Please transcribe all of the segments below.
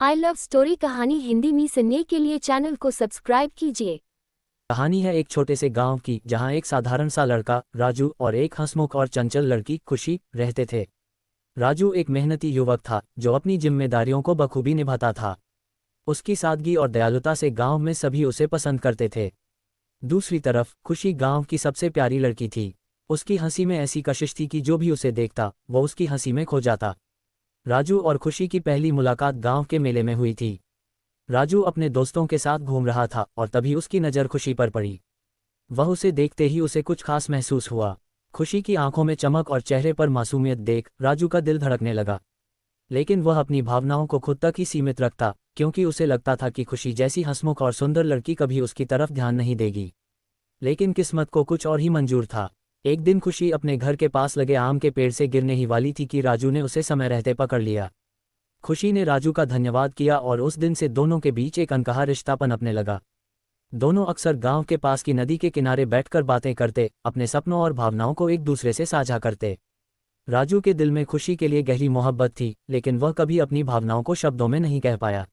I love story कहानी हिंदी में सुनने के लिए चैनल को सब्सक्राइब कीजिए। कहानी है एक छोटे से गांव की जहां एक साधारण सा लड़का राजू और एक हंसमुख और चंचल लड़की खुशी रहते थे। राजू एक मेहनती युवक था जो अपनी जिम्मेदारियों को बखूबी निभाता था। उसकी सादगी और दयालुता से गांव में सभी उसे पसंद करते थे। दूसरी तरफ खुशी गांव की सबसे प्यारी लड़की थी। उसकी हंसी में ऐसी कशिश थी कि जो भी उसे देखता वो उसकी हंसी में खो जाता। राजू और खुशी की पहली मुलाकात गांव के मेले में हुई थी। राजू अपने दोस्तों के साथ घूम रहा था और तभी उसकी नज़र खुशी पर पड़ी। वह उसे देखते ही उसे कुछ खास महसूस हुआ। खुशी की आंखों में चमक और चेहरे पर मासूमियत देख राजू का दिल धड़कने लगा। लेकिन वह अपनी भावनाओं को खुद तक ही सीमित रखता, क्योंकि उसे लगता था कि खुशी जैसी हंसमुख और सुंदर लड़की कभी उसकी तरफ ध्यान नहीं देगी। लेकिन किस्मत को कुछ और ही मंजूर था। एक दिन खुशी अपने घर के पास लगे आम के पेड़ से गिरने ही वाली थी कि राजू ने उसे समय रहते पकड़ लिया। खुशी ने राजू का धन्यवाद किया और उस दिन से दोनों के बीच एक अनकहा रिश्ता पनपने लगा। दोनों अक्सर गांव के पास की नदी के किनारे बैठकर बातें करते, अपने सपनों और भावनाओं को एक दूसरे से साझा करते। राजू के दिल में खुशी के लिए गहरी मोहब्बत थी, लेकिन वह कभी अपनी भावनाओं को शब्दों में नहीं कह पाया।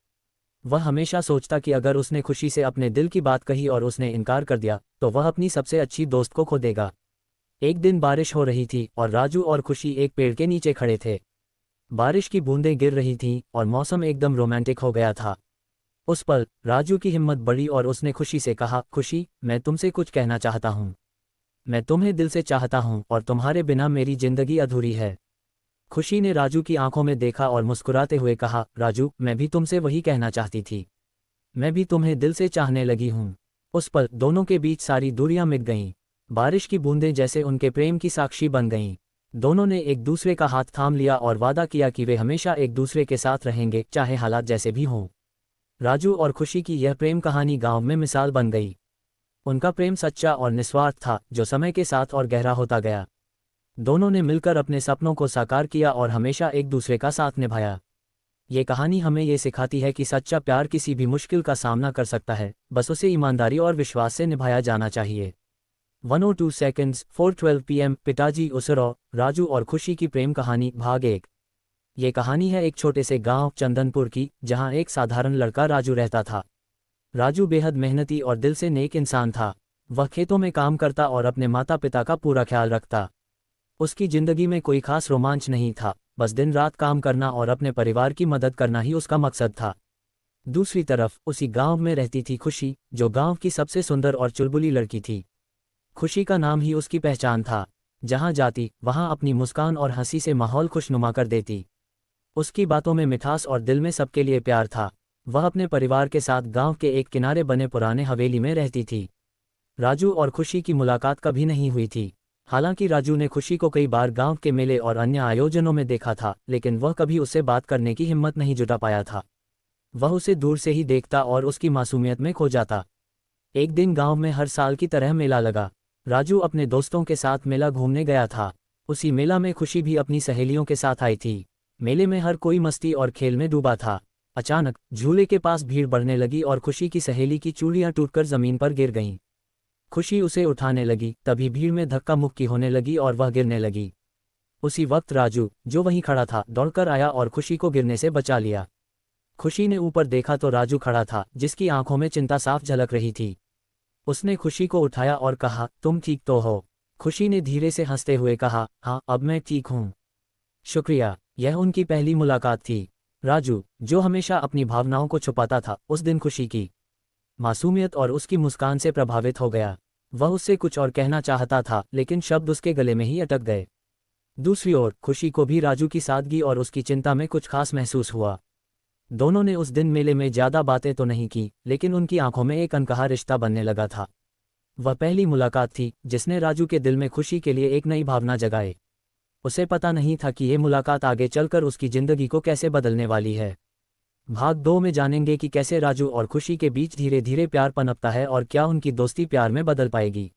वह हमेशा सोचता कि अगर उसने खुशी से अपने दिल की बात कही और उसने इनकार कर दिया तो वह अपनी सबसे अच्छी दोस्त को खो देगा। एक दिन बारिश हो रही थी और राजू और खुशी एक पेड़ के नीचे खड़े थे। बारिश की बूंदें गिर रही थीं और मौसम एकदम रोमांटिक हो गया था। उस पल राजू की हिम्मत बढ़ी और उसने खुशी से कहा, खुशी, मैं तुमसे कुछ कहना चाहता हूँ। मैं तुम्हें दिल से चाहता हूँ और तुम्हारे बिना मेरी जिंदगी अधूरी है। खुशी ने राजू की आंखों में देखा और मुस्कुराते हुए कहा, राजू, मैं भी तुमसे वही कहना चाहती थी। मैं भी तुम्हें दिल से चाहने लगी हूँ। उस पल दोनों के बीच सारी दूरियां मिट गईं। बारिश की बूंदें जैसे उनके प्रेम की साक्षी बन गईं। दोनों ने एक दूसरे का हाथ थाम लिया और वादा किया कि वे हमेशा एक दूसरे के साथ रहेंगे, चाहे हालात जैसे भी हों। राजू और खुशी की यह प्रेम कहानी गांव में मिसाल बन गई। उनका प्रेम सच्चा और निस्वार्थ था, जो समय के साथ और गहरा होता गया। दोनों ने मिलकर अपने सपनों को साकार किया और हमेशा एक दूसरे का साथ निभाया। ये कहानी हमें ये सिखाती है कि सच्चा प्यार किसी भी मुश्किल का सामना कर सकता है, बस उसे ईमानदारी और विश्वास से निभाया जाना चाहिए। 102 सेकंड्स 4:12 PM पिताजी उसरो, राजू और खुशी की प्रेम कहानी भाग 1। ये कहानी है एक छोटे से गांव चंदनपुर की, जहां एक साधारण लड़का राजू रहता था। राजू बेहद मेहनती और दिल से नेक इंसान था। वह खेतों में काम करता और अपने माता पिता का पूरा ख्याल रखता। उसकी जिंदगी में कोई खास रोमांच नहीं था, बस दिन रात काम करना और अपने परिवार की मदद करना ही उसका मकसद था। दूसरी तरफ उसी गांव में रहती थी खुशी, जो गांव की सबसे सुंदर और चुलबुली लड़की थी। खुशी का नाम ही उसकी पहचान था। जहां जाती वहां अपनी मुस्कान और हंसी से माहौल खुशनुमा कर देती। उसकी बातों में मिठास और दिल में सबके लिए प्यार था। वह अपने परिवार के साथ गांव के एक किनारे बने पुराने हवेली में रहती थी। राजू और खुशी की मुलाकात कभी नहीं हुई थी। हालांकि राजू ने खुशी को कई बार गांव के मेले और अन्य आयोजनों में देखा था, लेकिन वह कभी उससे बात करने की हिम्मत नहीं जुटा पाया था। वह उसे दूर से ही देखता और उसकी मासूमियत में खो जाता। एक दिन गांव में हर साल की तरह मेला लगा। राजू अपने दोस्तों के साथ मेला घूमने गया था। उसी मेला में खुशी भी अपनी सहेलियों के साथ आई थी। मेले में हर कोई मस्ती और खेल में डूबा था। अचानक झूले के पास भीड़ बढ़ने लगी और खुशी की सहेली की चूड़ियां टूटकर जमीन पर गिर गईं। खुशी उसे उठाने लगी, तभी भीड़ में धक्का मुक्की होने लगी और वह गिरने लगी। उसी वक्त राजू, जो वहीं खड़ा था, दौड़कर आया और खुशी को गिरने से बचा लिया। खुशी ने ऊपर देखा तो राजू खड़ा था, जिसकी आंखों में चिंता साफ झलक रही थी। उसने खुशी को उठाया और कहा, तुम ठीक तो हो? खुशी ने धीरे से हंसते हुए कहा, हाँ, अब मैं ठीक हूँ। शुक्रिया। यह उनकी पहली मुलाकात थी। राजू, जो हमेशा अपनी भावनाओं को छुपाता था, उस दिन खुशी की मासूमियत और उसकी मुस्कान से प्रभावित हो गया। वह उससे कुछ और कहना चाहता था, लेकिन शब्द उसके गले में ही अटक गए। दूसरी ओर खुशी को भी राजू की सादगी और उसकी चिंता में कुछ खास महसूस हुआ। दोनों ने उस दिन मेले में ज्यादा बातें तो नहीं की, लेकिन उनकी आंखों में एक अनकहा रिश्ता बनने लगा था। वह पहली मुलाकात थी जिसने राजू के दिल में खुशी के लिए एक नई भावना जगाए। उसे पता नहीं था कि ये मुलाकात आगे चलकर उसकी जिंदगी को कैसे बदलने वाली है। भाग 2 में जानेंगे कि कैसे राजू और खुशी के बीच धीरे धीरे प्यार पनपता है और क्या उनकी दोस्ती प्यार में बदल पाएगी।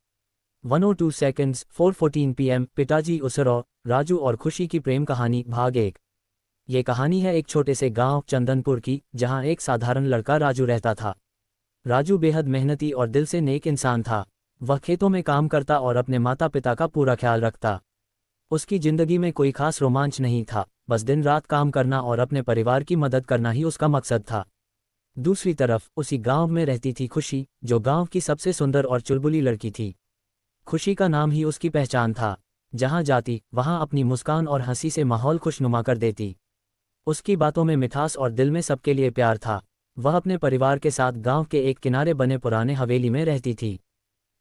102 सेकंड्स 4:14 PM पिताजी उसरो, राजू और खुशी की प्रेम कहानी भाग 1। ये कहानी है एक छोटे से गांव चंदनपुर की, जहां एक साधारण लड़का राजू रहता था। राजू बेहद मेहनती और दिल से नेक इंसान था। वह खेतों में काम करता और अपने माता पिता का पूरा ख्याल रखता। उसकी जिंदगी में कोई खास रोमांच नहीं था, बस दिन रात काम करना और अपने परिवार की मदद करना ही उसका मकसद था। दूसरी तरफ उसी गांव में रहती थी खुशी, जो गांव की सबसे सुंदर और चुलबुली लड़की थी। खुशी का नाम ही उसकी पहचान था। जहां जाती वहां अपनी मुस्कान और हंसी से माहौल खुशनुमा कर देती। उसकी बातों में मिठास और दिल में सबके लिए प्यार था। वह अपने परिवार के साथ गांव के एक किनारे बने पुराने हवेली में रहती थी।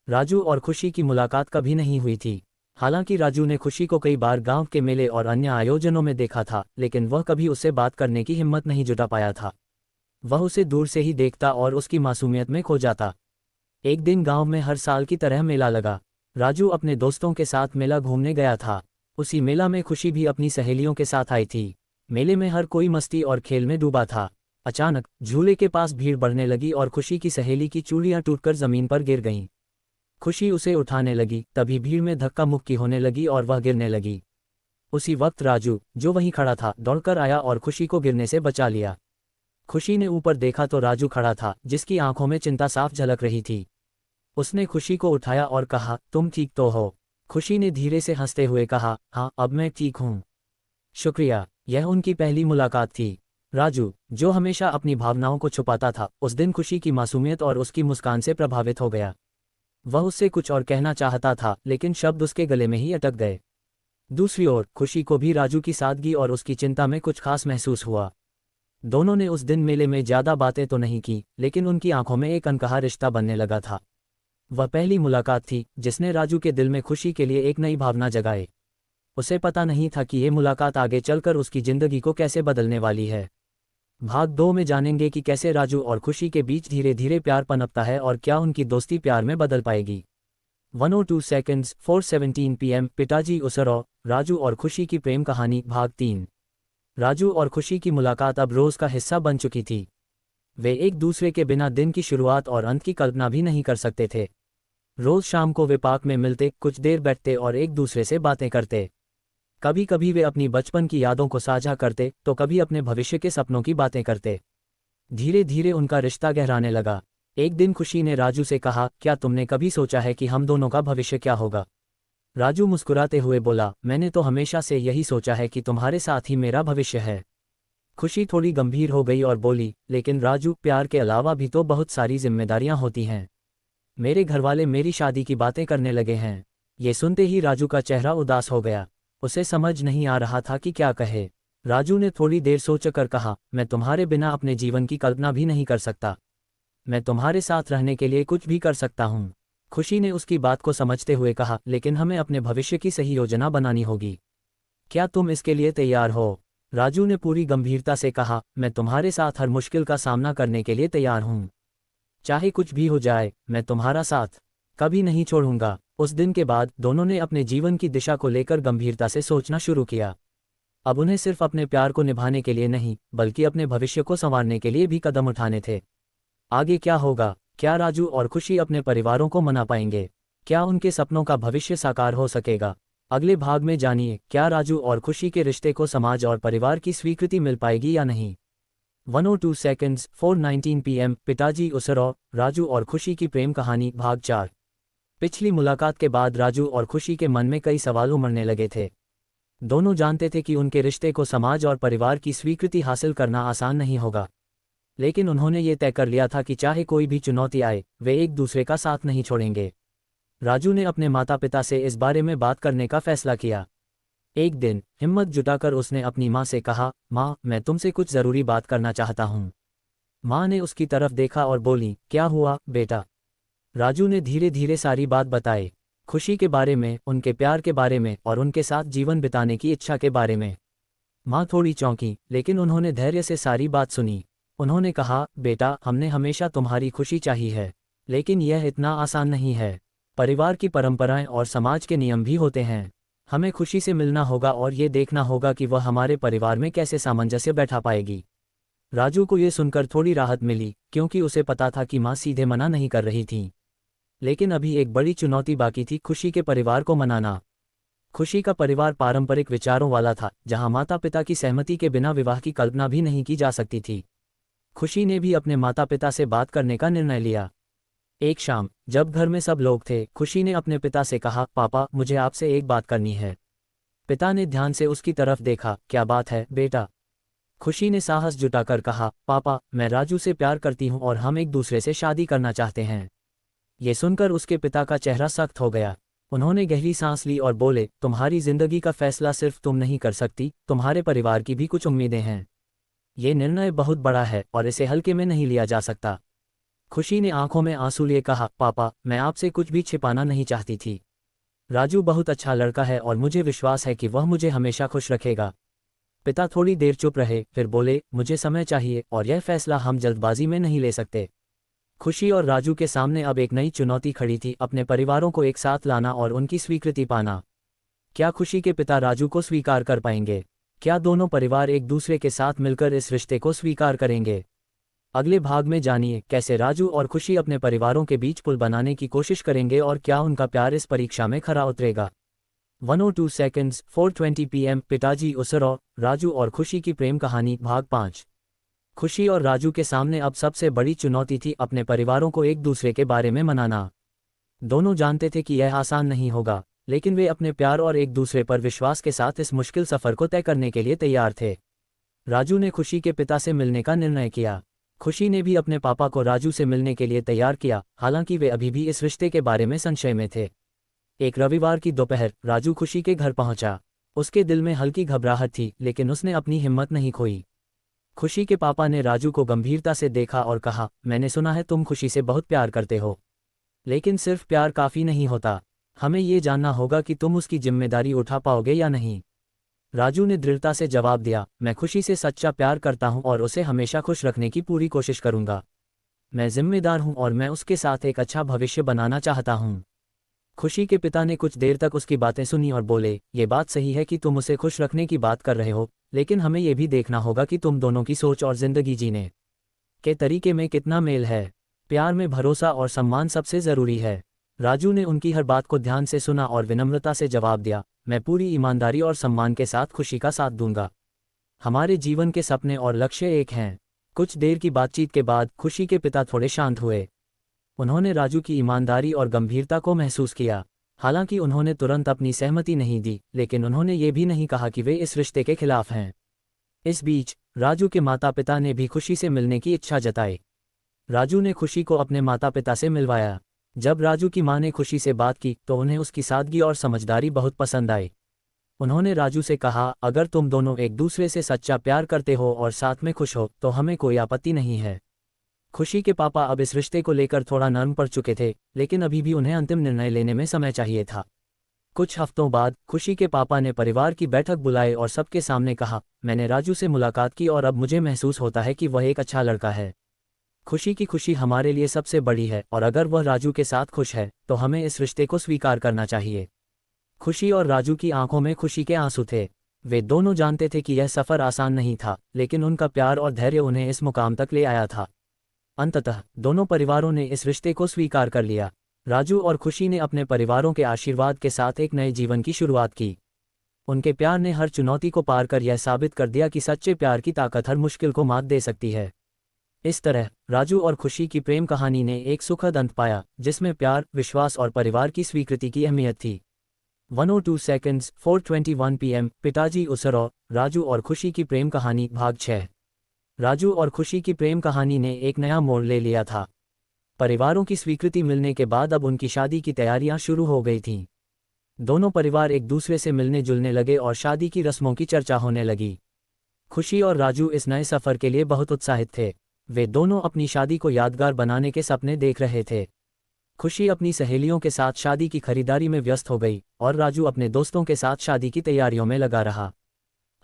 राजू और खुशी की मुलाकात कभी नहीं हुई थी। हालांकि राजू ने खुशी को कई बार गांव के मेले और अन्य आयोजनों में देखा था, लेकिन वह कभी उससे बात करने की हिम्मत नहीं जुटा पाया था। वह उसे दूर से ही देखता और उसकी मासूमियत में खो जाता। एक दिन गांव में हर साल की तरह मेला लगा। राजू अपने दोस्तों के साथ मेला घूमने गया था। उसी मेला में खुशी भी अपनी सहेलियों के साथ आई थी। मेले में हर कोई मस्ती और खेल में डूबा था। अचानक झूले के पास भीड़ बढ़ने लगी और खुशी की सहेली की चूड़ियां टूटकर जमीन पर गिर गईं। खुशी उसे उठाने लगी, तभी भीड़ में धक्का मुक्की होने लगी और वह गिरने लगी। उसी वक्त राजू, जो वहीं खड़ा था, दौड़कर आया और खुशी को गिरने से बचा लिया। खुशी ने ऊपर देखा तो राजू खड़ा था, जिसकी आंखों में चिंता साफ झलक रही थी। उसने खुशी को उठाया और कहा, तुम ठीक तो हो? खुशी ने धीरे से हंसते हुए कहा, हाँ, अब मैं ठीक हूँ। शुक्रिया। यह उनकी पहली मुलाकात थी। राजू, जो हमेशा अपनी भावनाओं को छुपाता था, उस दिन खुशी की मासूमियत और उसकी मुस्कान से प्रभावित हो गया। वह उससे कुछ और कहना चाहता था, लेकिन शब्द उसके गले में ही अटक गए। दूसरी ओर खुशी को भी राजू की सादगी और उसकी चिंता में कुछ खास महसूस हुआ। दोनों ने उस दिन मेले में ज्यादा बातें तो नहीं की, लेकिन उनकी आंखों में एक अनकहा रिश्ता बनने लगा था। वह पहली मुलाकात थी जिसने राजू के दिल में खुशी के लिए एक नई भावना जगाए। उसे पता नहीं था कि ये मुलाकात आगे चलकर उसकी जिंदगी को कैसे बदलने वाली है। भाग 2 में जानेंगे कि कैसे राजू और खुशी के बीच धीरे धीरे प्यार पनपता है और क्या उनकी दोस्ती प्यार में बदल पाएगी। 102 सेकंड्स 4:17 PM पिताजी उसरौ, राजू और खुशी की प्रेम कहानी भाग 3। राजू और खुशी की मुलाकात अब रोज का हिस्सा बन चुकी थी। वे एक दूसरे के बिना दिन की शुरुआत और अंत की कल्पना भी नहीं कर सकते थे। रोज शाम को वे पार्क में मिलते, कुछ देर बैठते और एक दूसरे से बातें करते। कभी कभी वे अपनी बचपन की यादों को साझा करते, तो कभी अपने भविष्य के सपनों की बातें करते। धीरे धीरे उनका रिश्ता गहराने लगा। एक दिन खुशी ने राजू से कहा, क्या तुमने कभी सोचा है कि हम दोनों का भविष्य क्या होगा? राजू मुस्कुराते हुए बोला, मैंने तो हमेशा से यही सोचा है कि तुम्हारे साथ ही मेरा भविष्य है। खुशी थोड़ी गंभीर हो गई और बोली, लेकिन राजू, प्यार के अलावा भी तो बहुत सारी जिम्मेदारियां होती हैं। मेरे घरवाले मेरी शादी की बातें करने लगे हैं। ये सुनते ही राजू का चेहरा उदास हो गया। उसे समझ नहीं आ रहा था कि क्या कहे। राजू ने थोड़ी देर सोचकर कहा, मैं तुम्हारे बिना अपने जीवन की कल्पना भी नहीं कर सकता। मैं तुम्हारे साथ रहने के लिए कुछ भी कर सकता हूँ। खुशी ने उसकी बात को समझते हुए कहा, लेकिन हमें अपने भविष्य की सही योजना बनानी होगी। क्या तुम इसके लिए तैयार हो? राजू ने पूरी गंभीरता से कहा, मैं तुम्हारे साथ हर मुश्किल का सामना करने के लिए तैयार हूँ। चाहे कुछ भी हो जाए, मैं तुम्हारा साथ कभी नहीं छोड़ूंगा। उस दिन के बाद दोनों ने अपने जीवन की दिशा को लेकर गंभीरता से सोचना शुरू किया। अब उन्हें सिर्फ अपने प्यार को निभाने के लिए नहीं, बल्कि अपने भविष्य को संवारने के लिए भी कदम उठाने थे। आगे क्या होगा? क्या राजू और खुशी अपने परिवारों को मना पाएंगे? क्या उनके सपनों का भविष्य साकार हो सकेगा? अगले भाग में जानिए, क्या राजू और खुशी के रिश्ते को समाज और परिवार की स्वीकृति मिल पाएगी या नहीं। 102 सेकंड्स 4:19 PM पिताजी उसरौ, राजू और खुशी की प्रेम कहानी भाग 4। पिछली मुलाकात के बाद राजू और खुशी के मन में कई सवाल उमड़ने लगे थे। दोनों जानते थे कि उनके रिश्ते को समाज और परिवार की स्वीकृति हासिल करना आसान नहीं होगा, लेकिन उन्होंने ये तय कर लिया था कि चाहे कोई भी चुनौती आए, वे एक दूसरे का साथ नहीं छोड़ेंगे। राजू ने अपने माता पिता से इस बारे में बात करने का फैसला किया। एक दिन हिम्मत जुटाकर उसने अपनी माँ से कहा, माँ, मैं तुमसे कुछ ज़रूरी बात करना चाहता हूँ। माँ ने उसकी तरफ देखा और बोली, क्या हुआ बेटा? राजू ने धीरे धीरे सारी बात बताई, खुशी के बारे में, उनके प्यार के बारे में और उनके साथ जीवन बिताने की इच्छा के बारे में। माँ थोड़ी चौंकी, लेकिन उन्होंने धैर्य से सारी बात सुनी। उन्होंने कहा, बेटा, हमने हमेशा तुम्हारी खुशी चाही है, लेकिन यह इतना आसान नहीं है। परिवार की परंपराएं और समाज के नियम भी होते हैं। हमें खुशी से मिलना होगा और ये देखना होगा कि वह हमारे परिवार में कैसे सामंजस्य बैठा पाएगी। राजू को ये सुनकर थोड़ी राहत मिली, क्योंकि उसे पता था कि माँ सीधे मना नहीं कर रही थीं। लेकिन अभी एक बड़ी चुनौती बाकी थी, खुशी के परिवार को मनाना। खुशी का परिवार पारंपरिक विचारों वाला था, जहां माता पिता की सहमति के बिना विवाह की कल्पना भी नहीं की जा सकती थी। खुशी ने भी अपने माता पिता से बात करने का निर्णय लिया। एक शाम जब घर में सब लोग थे, खुशी ने अपने पिता से कहा, पापा, मुझे आपसे एक बात करनी है। पिता ने ध्यान से उसकी तरफ देखा। क्या बात है बेटा? खुशी ने साहस जुटाकर कहा, पापा, मैं राजू से प्यार करती हूँ और हम एक दूसरे से शादी करना चाहते हैं। ये सुनकर उसके पिता का चेहरा सख्त हो गया। उन्होंने गहरी सांस ली और बोले, तुम्हारी जिंदगी का फैसला सिर्फ तुम नहीं कर सकती, तुम्हारे परिवार की भी कुछ उम्मीदें हैं। ये निर्णय बहुत बड़ा है और इसे हल्के में नहीं लिया जा सकता। खुशी ने आंखों में आंसू लिए कहा, पापा, मैं आपसे कुछ भी छिपाना नहीं चाहती थी। राजू बहुत अच्छा लड़का है और मुझे विश्वास है कि वह मुझे हमेशा खुश रखेगा। पिता थोड़ी देर चुप रहे, फिर बोले, मुझे समय चाहिए और यह फैसला हम जल्दबाजी में नहीं ले सकते। खुशी और राजू के सामने अब एक नई चुनौती खड़ी थी, अपने परिवारों को एक साथ लाना और उनकी स्वीकृति पाना। क्या खुशी के पिता राजू को स्वीकार कर पाएंगे? क्या दोनों परिवार एक दूसरे के साथ मिलकर इस रिश्ते को स्वीकार करेंगे? अगले भाग में जानिए कैसे राजू और खुशी अपने परिवारों के बीच पुल बनाने की कोशिश करेंगे और क्या उनका प्यार इस परीक्षा में खरा उतरेगा। 102 सेकंड्स 4:20 PM पिताजी उसरो, राजू और खुशी की प्रेम कहानी भाग 5। खुशी और राजू के सामने अब सबसे बड़ी चुनौती थी अपने परिवारों को एक दूसरे के बारे में मनाना। दोनों जानते थे कि यह आसान नहीं होगा, लेकिन वे अपने प्यार और एक दूसरे पर विश्वास के साथ इस मुश्किल सफर को तय करने के लिए तैयार थे। राजू ने खुशी के पिता से मिलने का निर्णय किया। खुशी ने भी अपने पापा को राजू से मिलने के लिए तैयार किया, हालांकि वे अभी भी इस रिश्ते के बारे में संशय में थे। एक रविवार की दोपहर राजू खुशी के घर पहुंचा। उसके दिल में हल्की घबराहट थी, लेकिन उसने अपनी हिम्मत नहीं खोई। खुशी के पापा ने राजू को गंभीरता से देखा और कहा, मैंने सुना है तुम खुशी से बहुत प्यार करते हो, लेकिन सिर्फ प्यार काफ़ी नहीं होता। हमें ये जानना होगा कि तुम उसकी जिम्मेदारी उठा पाओगे या नहीं। राजू ने दृढ़ता से जवाब दिया, मैं खुशी से सच्चा प्यार करता हूं और उसे हमेशा खुश रखने की पूरी कोशिश करूंगा। मैं जिम्मेदार हूं और मैं उसके साथ एक अच्छा भविष्य बनाना चाहता हूं। खुशी के पिता ने कुछ देर तक उसकी बातें सुनी और बोले, ये बात सही है कि तुम उसे खुश रखने की बात कर रहे हो, लेकिन हमें यह भी देखना होगा कि तुम दोनों की सोच और जिंदगी जीने के तरीके में कितना मेल है। प्यार में भरोसा और सम्मान सबसे ज़रूरी है। राजू ने उनकी हर बात को ध्यान से सुना और विनम्रता से जवाब दिया, मैं पूरी ईमानदारी और सम्मान के साथ खुशी का साथ दूंगा। हमारे जीवन के सपने और लक्ष्य एक हैं। कुछ देर की बातचीत के बाद खुशी के पिता थोड़े शांत हुए। उन्होंने राजू की ईमानदारी और गंभीरता को महसूस किया। हालांकि उन्होंने तुरंत अपनी सहमति नहीं दी, लेकिन उन्होंने ये भी नहीं कहा कि वे इस रिश्ते के खिलाफ हैं। इस बीच राजू के माता पिता ने भी खुशी से मिलने की इच्छा जताई। राजू ने खुशी को अपने माता पिता से मिलवाया। जब राजू की मां ने खुशी से बात की तो उन्हें उसकी सादगी और समझदारी बहुत पसंद आई। उन्होंने राजू से कहा, अगर तुम दोनों एक दूसरे से सच्चा प्यार करते हो और साथ में खुश हो तो हमें कोई आपत्ति नहीं है। खुशी के पापा अब इस रिश्ते को लेकर थोड़ा नर्म पड़ चुके थे, लेकिन अभी भी उन्हें अंतिम निर्णय लेने में समय चाहिए था। कुछ हफ्तों बाद खुशी के पापा ने परिवार की बैठक बुलाई और सबके सामने कहा, मैंने राजू से मुलाकात की और अब मुझे महसूस होता है कि वह एक अच्छा लड़का है। खुशी की खुशी हमारे लिए सबसे बड़ी है और अगर वह राजू के साथ खुश है तो हमें इस रिश्ते को स्वीकार करना चाहिए। खुशी और राजू की आंखों में खुशी के आंसू थे। वे दोनों जानते थे कि यह सफ़र आसान नहीं था, लेकिन उनका प्यार और धैर्य उन्हें इस मुकाम तक ले आया था। अंततः दोनों परिवारों ने इस रिश्ते को स्वीकार कर लिया। राजू और खुशी ने अपने परिवारों के आशीर्वाद के साथ एक नए जीवन की शुरुआत की। उनके प्यार ने हर चुनौती को पार कर यह साबित कर दिया कि सच्चे प्यार की ताकत हर मुश्किल को मात दे सकती है। इस तरह राजू और खुशी की प्रेम कहानी ने एक सुखद अंत पाया, जिसमें प्यार, विश्वास और परिवार की स्वीकृति की अहमियत थी। 102 सेकंड्स 4:21 PM पिताजी उसरो, राजू और खुशी की प्रेम कहानी भाग 6। राजू और खुशी की प्रेम कहानी ने एक नया मोड़ ले लिया था। परिवारों की स्वीकृति मिलने के बाद अब उनकी शादी की तैयारियां शुरू हो गई थीं। दोनों परिवार एक दूसरे से मिलने जुलने लगे और शादी की रस्मों की चर्चा होने लगी। खुशी और राजू इस नए सफ़र के लिए बहुत उत्साहित थे। वे दोनों अपनी शादी को यादगार बनाने के सपने देख रहे थे। खुशी अपनी सहेलियों के साथ शादी की खरीदारी में व्यस्त हो गई और राजू अपने दोस्तों के साथ शादी की तैयारियों में लगा रहा।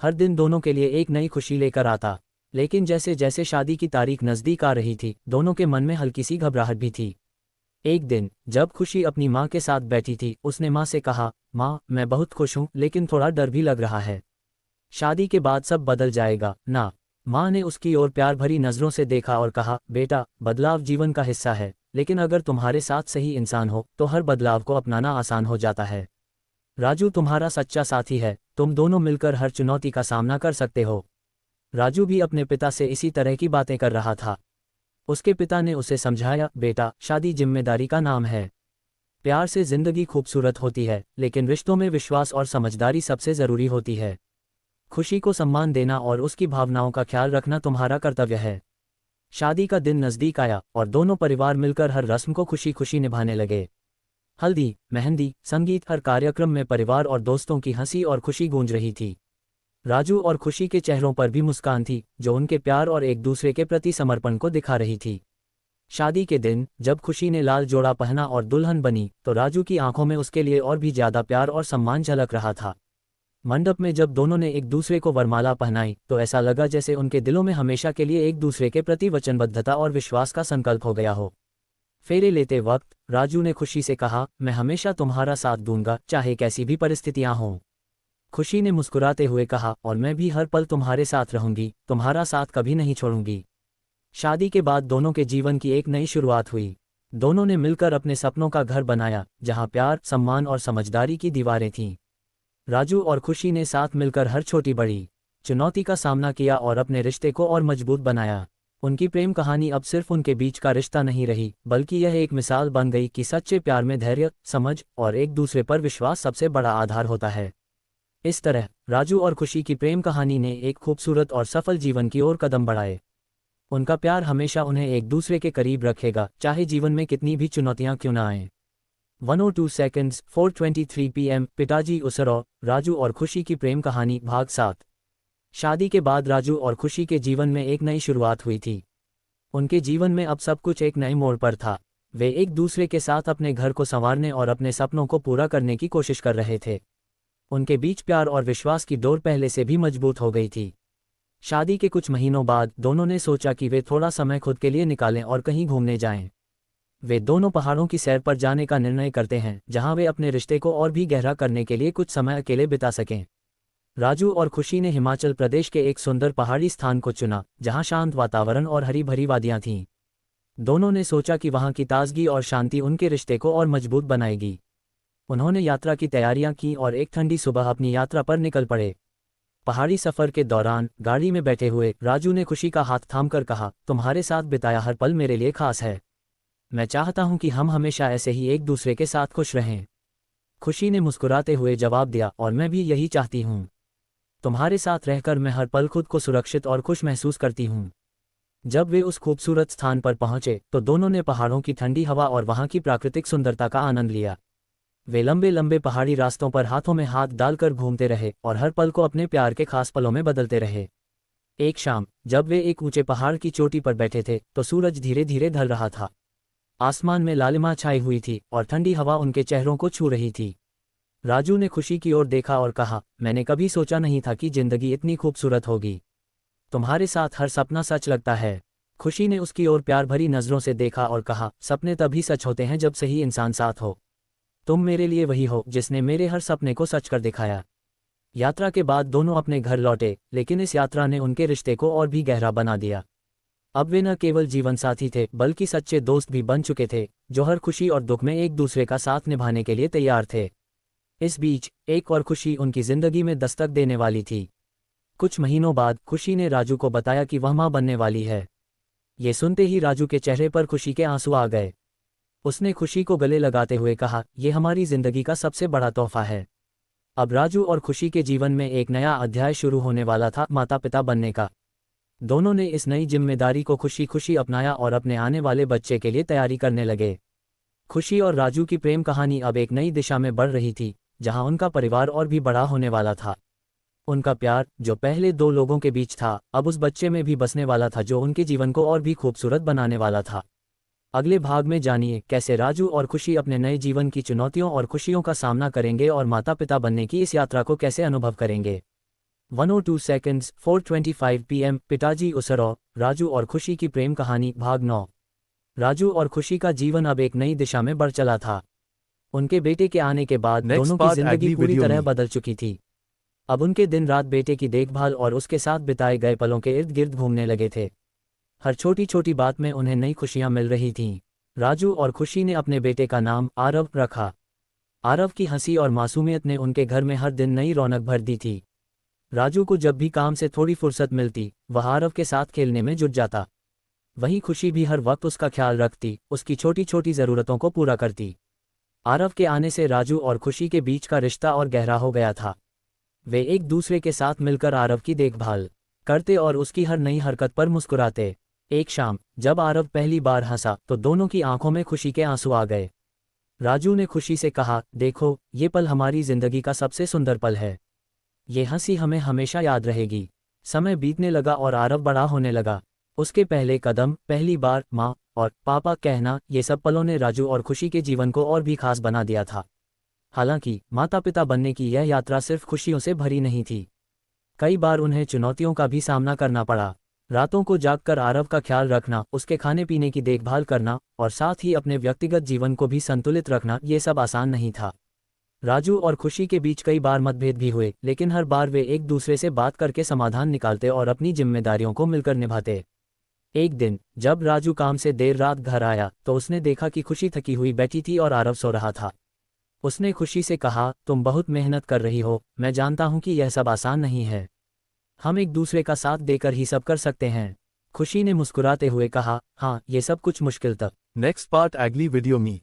हर दिन दोनों के लिए एक नई खुशी लेकर आता, लेकिन जैसे जैसे शादी की तारीख नज़दीक आ रही थी, दोनों के मन में हल्की सी घबराहट भी थी। एक दिन जब खुशी अपनी माँ के साथ बैठी थी, उसने माँ से कहा, माँ, मैं बहुत खुश हूँ, लेकिन थोड़ा डर भी लग रहा है। शादी के बाद सब बदल जाएगा ना? माँ ने उसकी ओर प्यार भरी नज़रों से देखा और कहा, बेटा, बदलाव जीवन का हिस्सा है, लेकिन अगर तुम्हारे साथ सही इंसान हो तो हर बदलाव को अपनाना आसान हो जाता है। राजू तुम्हारा सच्चा साथी है, तुम दोनों मिलकर हर चुनौती का सामना कर सकते हो। राजू भी अपने पिता से इसी तरह की बातें कर रहा था। उसके पिता ने उसे समझाया, बेटा, शादी जिम्मेदारी का नाम है। प्यार से जिंदगी खूबसूरत होती है, लेकिन रिश्तों में विश्वास और समझदारी सबसे ज़रूरी होती है। खुशी को सम्मान देना और उसकी भावनाओं का ख्याल रखना तुम्हारा कर्तव्य है। शादी का दिन नज़दीक आया और दोनों परिवार मिलकर हर रस्म को खुशी खुशी निभाने लगे। हल्दी, मेहंदी, संगीत, हर कार्यक्रम में परिवार और दोस्तों की हंसी और खुशी गूंज रही थी। राजू और खुशी के चेहरों पर भी मुस्कान थी, जो उनके प्यार और एक दूसरे के प्रति समर्पण को दिखा रही थी। शादी के दिन जब खुशी ने लाल जोड़ा पहना और दुल्हन बनी, तो राजू की आंखों में उसके लिए और भी ज्यादा प्यार और सम्मान झलक रहा था। मंडप में जब दोनों ने एक दूसरे को वरमाला पहनाई, तो ऐसा लगा जैसे उनके दिलों में हमेशा के लिए एक दूसरे के प्रति वचनबद्धता और विश्वास का संकल्प हो गया हो। फेरे लेते वक्त राजू ने खुशी से कहा, मैं हमेशा तुम्हारा साथ दूंगा, चाहे कैसी भी परिस्थितियां हों। खुशी ने मुस्कुराते हुए कहा, और मैं भी हर पल तुम्हारे साथ रहूंगी, तुम्हारा साथ कभी नहीं छोड़ूंगी। शादी के बाद दोनों के जीवन की एक नई शुरुआत हुई। दोनों ने मिलकर अपने सपनों का घर बनाया, जहां प्यार, सम्मान और समझदारी की दीवारें थीं। राजू और खुशी ने साथ मिलकर हर छोटी बड़ी चुनौती का सामना किया और अपने रिश्ते को और मजबूत बनाया। उनकी प्रेम कहानी अब सिर्फ उनके बीच का रिश्ता नहीं रही, बल्कि यह एक मिसाल बन गई कि सच्चे प्यार में धैर्य, समझ और एक दूसरे पर विश्वास सबसे बड़ा आधार होता है। इस तरह राजू और खुशी की प्रेम कहानी ने एक खूबसूरत और सफल जीवन की ओर कदम बढ़ाए। उनका प्यार हमेशा उन्हें एक दूसरे के करीब रखेगा, चाहे जीवन में कितनी भी चुनौतियां क्यों न आएं। 102 सेकंड्स 4:23 PM पिताजी उसरो, राजू और खुशी की प्रेम कहानी भाग 7। शादी के बाद राजू और खुशी के जीवन में एक नई शुरुआत हुई थी। उनके जीवन में अब सब कुछ एक नए मोड़ पर था। वे एक दूसरे के साथ अपने घर को संवारने और अपने सपनों को पूरा करने की कोशिश कर रहे थे। उनके बीच प्यार और विश्वास की डोर पहले से भी मजबूत हो गई थी। शादी के कुछ महीनों बाद दोनों ने सोचा कि वे थोड़ा समय खुद के लिए निकालें और कहीं घूमने जाएं। वे दोनों पहाड़ों की सैर पर जाने का निर्णय करते हैं, जहां वे अपने रिश्ते को और भी गहरा करने के लिए कुछ समय अकेले बिता सकें। राजू और खुशी ने हिमाचल प्रदेश के एक सुंदर पहाड़ी स्थान को चुना, जहां शांत वातावरण और हरी भरी वादियां थीं। दोनों ने सोचा कि वहां की ताजगी और शांति उनके रिश्ते को और मजबूत बनाएगी। उन्होंने यात्रा की तैयारियां की और एक ठंडी सुबह अपनी यात्रा पर निकल पड़े। पहाड़ी सफर के दौरान गाड़ी में बैठे हुए राजू ने खुशी का हाथ थामकर कहा, तुम्हारे साथ बिताया हर पल मेरे लिए खास है। मैं चाहता हूं कि हम हमेशा ऐसे ही एक दूसरे के साथ खुश रहें। खुशी ने मुस्कुराते हुए जवाब दिया, और मैं भी यही चाहती हूं। तुम्हारे साथ रहकर मैं हर पल खुद को सुरक्षित और खुश महसूस करती हूं। जब वे उस खूबसूरत स्थान पर पहुंचे, तो दोनों ने पहाड़ों की ठंडी हवा और वहां की प्राकृतिक सुंदरता का आनंद लिया। वे लंबे लंबे पहाड़ी रास्तों पर हाथों में हाथ डालकर घूमते रहे और हर पल को अपने प्यार के खास पलों में बदलते रहे। एक शाम जब वे एक ऊंचे पहाड़ की चोटी पर बैठे थे, तो सूरज धीरे धीरे ढल रहा था। आसमान में लालिमा छाई हुई थी और ठंडी हवा उनके चेहरों को छू रही थी। राजू ने खुशी की ओर देखा और कहा, मैंने कभी सोचा नहीं था कि जिंदगी इतनी खूबसूरत होगी। तुम्हारे साथ हर सपना सच लगता है। खुशी ने उसकी ओर प्यार भरी नजरों से देखा और कहा, सपने तभी सच होते हैं जब सही इंसान साथ हो। तुम मेरे लिए वही हो जिसने मेरे हर सपने को सच कर दिखाया। यात्रा के बाद दोनों अपने घर लौटे, लेकिन इस यात्रा ने उनके रिश्ते को और भी गहरा बना दिया। अब वे न केवल जीवन साथी थे, बल्कि सच्चे दोस्त भी बन चुके थे, जो हर खुशी और दुख में एक दूसरे का साथ निभाने के लिए तैयार थे। इस बीच एक और खुशी उनकी जिंदगी में दस्तक देने वाली थी। कुछ महीनों बाद खुशी ने राजू को बताया कि वह मां बनने वाली है। ये सुनते ही राजू के चेहरे पर खुशी के आंसू आ गए। उसने खुशी को गले लगाते हुए कहा, यह हमारी जिंदगी का सबसे बड़ा तोहफा है। अब राजू और खुशी के जीवन में एक नया अध्याय शुरू होने वाला था, माता पिता बनने का। दोनों ने इस नई जिम्मेदारी को खुशी खुशी अपनाया और अपने आने वाले बच्चे के लिए तैयारी करने लगे। खुशी और राजू की प्रेम कहानी अब एक नई दिशा में बढ़ रही थी, जहां उनका परिवार और भी बड़ा होने वाला था। उनका प्यार, जो पहले दो लोगों के बीच था, अब उस बच्चे में भी बसने वाला था, जो उनके जीवन को और भी खूबसूरत बनाने वाला था। अगले भाग में जानिए कैसे राजू और खुशी अपने नए जीवन की चुनौतियों और खुशियों का सामना करेंगे और माता पिता बनने की इस यात्रा को कैसे अनुभव करेंगे। 102 सेकंड्स 4:25 PM पिताजी उसरो, राजू और खुशी की प्रेम कहानी भाग 9। राजू और खुशी का जीवन अब एक नई दिशा में बढ़ चला था। उनके बेटे के आने के बाद दोनों की जिंदगी पूरी तरह बदल चुकी थी। अब उनके दिन रात बेटे की देखभाल और उसके साथ बिताए गए पलों के इर्द गिर्द घूमने लगे थे। हर छोटी छोटी बात में उन्हें नई खुशियां मिल रही थीं। राजू और खुशी ने अपने बेटे का नाम आरव रखा। आरव की हंसी और मासूमियत ने उनके घर में हर दिन नई रौनक भर दी थी। राजू को जब भी काम से थोड़ी फुर्सत मिलती, वह आरव के साथ खेलने में जुट जाता। वहीं खुशी भी हर वक्त उसका ख्याल रखती, उसकी छोटी छोटी ज़रूरतों को पूरा करती। आरव के आने से राजू और खुशी के बीच का रिश्ता और गहरा हो गया था। वे एक दूसरे के साथ मिलकर आरव की देखभाल करते और उसकी हर नई हरकत पर मुस्कुराते। एक शाम जब आरव पहली बार हंसा तो दोनों की आंखों में खुशी के आंसू आ गए। राजू ने खुशी से कहा, देखो, ये पल हमारी जिंदगी का सबसे सुंदर पल है। ये हंसी हमें हमेशा याद रहेगी। समय बीतने लगा और आरव बड़ा होने लगा। उसके पहले कदम, पहली बार माँ और पापा कहना, ये सब पलों ने राजू और खुशी के जीवन को और भी खास बना दिया था। हालांकि माता पिता बनने की यह यात्रा सिर्फ खुशियों से भरी नहीं थी। कई बार उन्हें चुनौतियों का भी सामना करना पड़ा। रातों को जागकर आरव का ख्याल रखना, उसके खाने पीने की देखभाल करना और साथ ही अपने व्यक्तिगत जीवन को भी संतुलित रखना, ये सब आसान नहीं था। राजू और खुशी के बीच कई बार मतभेद भी हुए, लेकिन हर बार वे एक दूसरे से बात करके समाधान निकालते और अपनी जिम्मेदारियों को मिलकर निभाते। एक दिन जब राजू काम से देर रात घर आया तो उसने देखा कि खुशी थकी हुई बैठी थी और आरव सो रहा था। उसने खुशी से कहा, तुम बहुत मेहनत कर रही हो, मैं जानता हूं कि यह सब आसान नहीं है। हम एक दूसरे का साथ देकर ही सब कर सकते हैं। खुशी ने मुस्कुराते हुए कहा, हाँ, ये सब कुछ मुश्किल तक। Next part अगली वीडियो में।